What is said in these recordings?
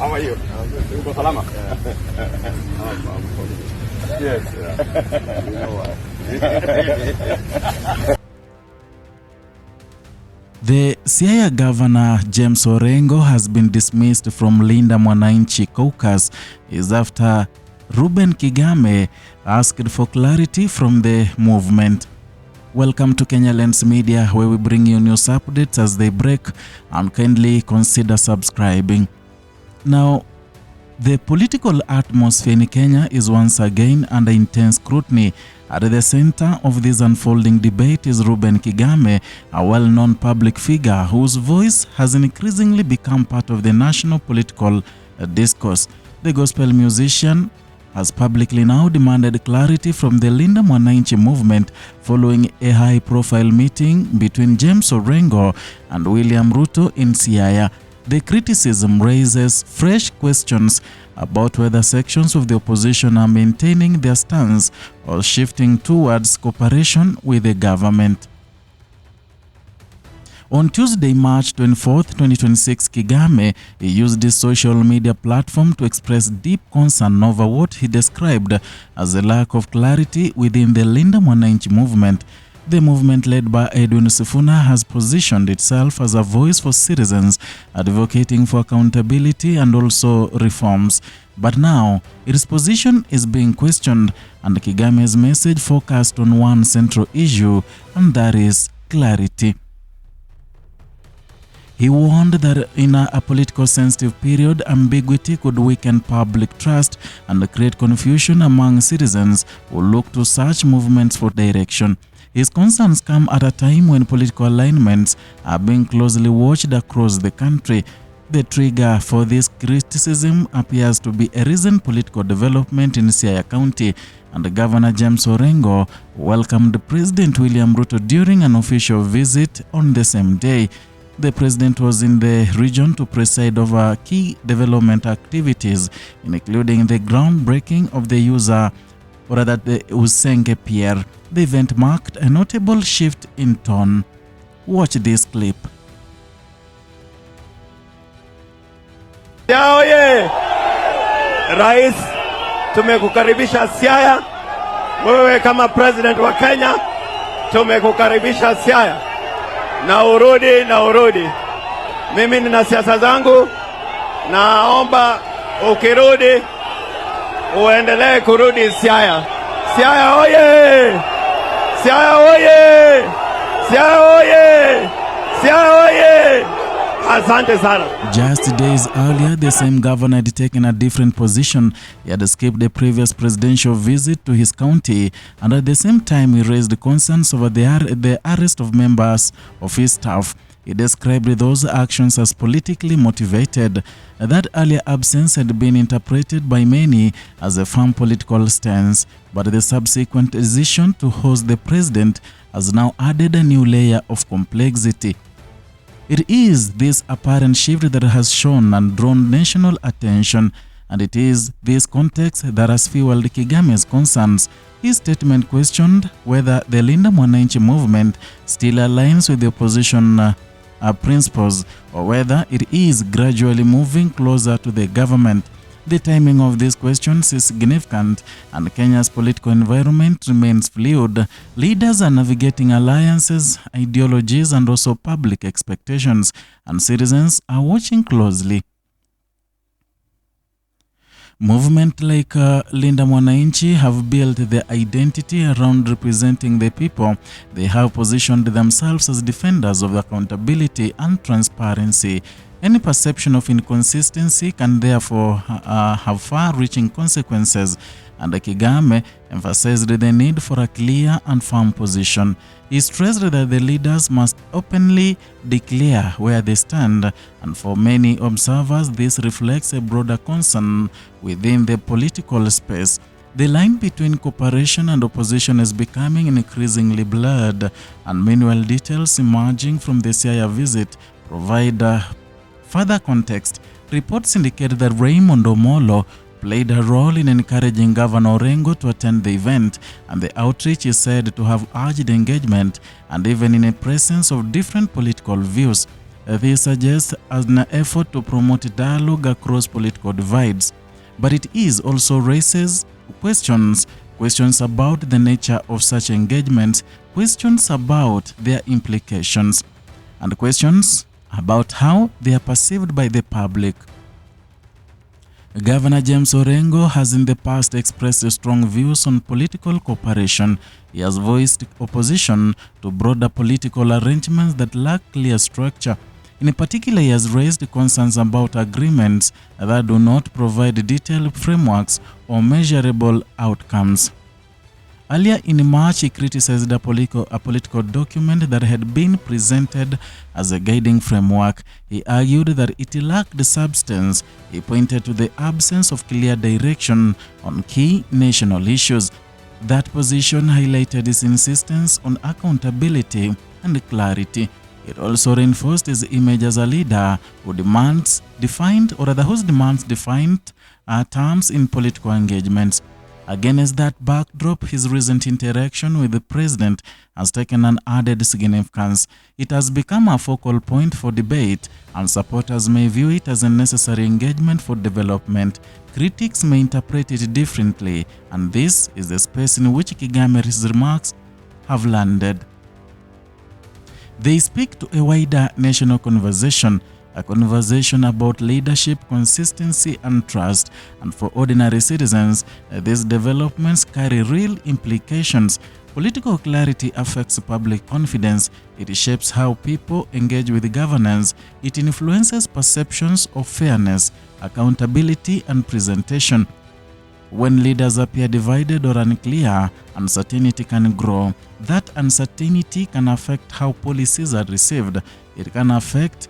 How are you? Uko salama? Yes. You know why. The Siaya Governor James Orengo has been dismissed from Linda Mwananchi caucus is after Ruben Kigame asked for clarity from the movement. Welcome to Kenya Lens Media, where we bring you news updates as they break, and kindly consider subscribing. Now, the political atmosphere in Kenya is once again under intense scrutiny. At the center of this unfolding debate is Ruben Kigame, a well-known public figure whose voice has increasingly become part of the national political discourse. The gospel musician has publicly now demanded clarity from the Linda Mwananchi movement following a high-profile meeting between James Orengo and William Ruto in Siaya. The criticism raises fresh questions about whether sections of the opposition are maintaining their stance or shifting towards cooperation with the government. On Tuesday, March 24, 2026, Kigame used his social media platform to express deep concern over what he described as a lack of clarity within the Linda Mwananchi movement. The movement led by Edwin Sifuna has positioned itself as a voice for citizens, advocating for accountability and also reforms. But now, its position is being questioned, and Kigame's message focused on one central issue, and that is clarity. He warned that in a political sensitive period, ambiguity could weaken public trust and create confusion among citizens who look to such movements for direction. His concerns come at a time when political alignments are being closely watched across the country. The trigger for this criticism appears to be a recent political development in Siaya County, and Governor James Orengo welcomed President William Ruto during an official visit on the same day. The president was in the region to preside over key development activities, including the groundbreaking of the Usenge Pier. The event marked a notable shift in tone. Watch this clip. Siaya oye! Rais, tumekukaribisha Siaya. Wewe kama president wa Kenya, tumekukaribisha Siaya. Na urudi. Mimi nina siasa zangu, naomba ukirudi uendelee kurudi Siaya. Siaya oye! Siaya oye! Siaya oye! Siaya oye! Asante sana. Just days earlier, the same governor had taken a different position. He had escaped the previous presidential visit to his county, and at the same time he raised concerns over the arrest of members of his staff. He described those actions as politically motivated. That earlier absence had been interpreted by many as a firm political stance, but the subsequent decision to host the president has now added a new layer of complexity. It is this apparent shift that has shown and drawn national attention, and it is this context that has fueled Kigame's concerns. His statement questioned whether the Linda Mwananchi movement still aligns with the opposition principles, or whether it is gradually moving closer to the government. The timing of these questions is significant, and Kenya's political environment remains fluid. Leaders are navigating alliances, ideologies, and also public expectations, and citizens are watching closely. Movements like Linda Mwananchi have built their identity around representing the people. They have positioned themselves as defenders of accountability and transparency. Any perception of inconsistency can therefore have far-reaching consequences, and Kigame emphasized the need for a clear and firm position. He stressed that the leaders must openly declare where they stand, and for many observers, this reflects a broader concern within the political space. The line between cooperation and opposition is becoming increasingly blurred, and meanwhile details emerging from the Siaya visit provide further context. Reports indicate that Raymond Omolo played a role in encouraging Governor Orengo to attend the event, and the outreach is said to have urged engagement and even in a presence of different political views. This suggests an effort to promote dialogue across political divides, but it is also raises questions about the nature of such engagements, questions about their implications, and questions about how they are perceived by the public. Governor James Orengo has in the past expressed strong views on political cooperation. He has voiced opposition to broader political arrangements that lack clear structure. In particular, he has raised concerns about agreements that do not provide detailed frameworks or measurable outcomes. Earlier in March, he criticized a political document that had been presented as a guiding framework. He argued that it lacked substance. He pointed to the absence of clear direction on key national issues. That position highlighted his insistence on accountability and clarity. It also reinforced his image as a leader whose demands defined terms in political engagements. Against that backdrop, his recent interaction with the president has taken an added significance. It has become a focal point for debate, and supporters may view it as a necessary engagement for development. Critics may interpret it differently, and this is the space in which Kigame's remarks have landed. They speak to a wider national conversation, a conversation about leadership, consistency, and trust. And for ordinary citizens, these developments carry real implications. Political clarity affects public confidence. It shapes how people engage with governance. It influences perceptions of fairness, accountability, and presentation. When leaders appear divided or unclear, uncertainty can grow. That uncertainty can affect how policies are received. It can affect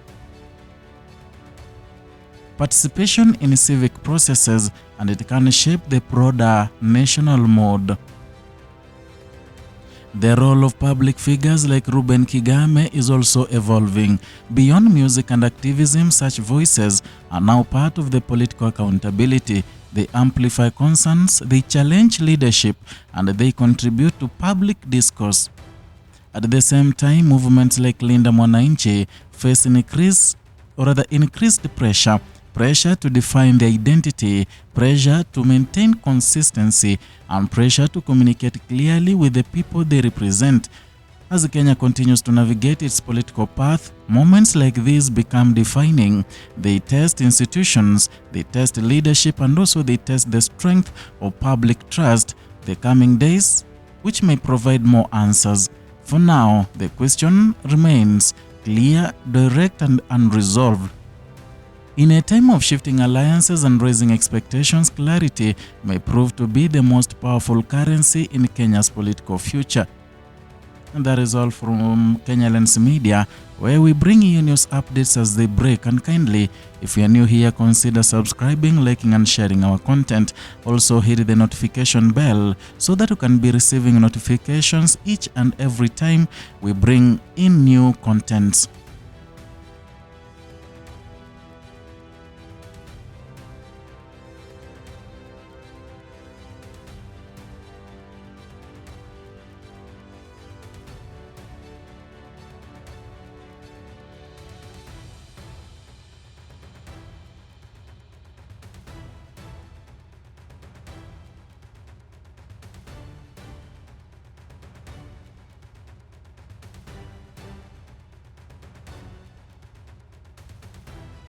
participation in civic processes, and it can shape the broader national mood. The role of public figures like Ruben Kigame is also evolving. Beyond music and activism, such voices are now part of the political accountability. They amplify concerns, they challenge leadership, and they contribute to public discourse. At the same time, movements like Linda Mwananchi face increased pressure to define their identity, pressure to maintain consistency, and pressure to communicate clearly with the people they represent. As Kenya continues to navigate its political path, moments like these become defining. They test institutions, they test leadership, and also they test the strength of public trust. The coming days, which may provide more answers. For now, the question remains clear, direct, and unresolved. In a time of shifting alliances and raising expectations, clarity may prove to be the most powerful currency in Kenya's political future. And that is all from Kenya Lens Media, where we bring you news updates as they break. And kindly, if you are new here, consider subscribing, liking, and sharing our content. Also hit the notification bell so that you can be receiving notifications each and every time we bring in new contents.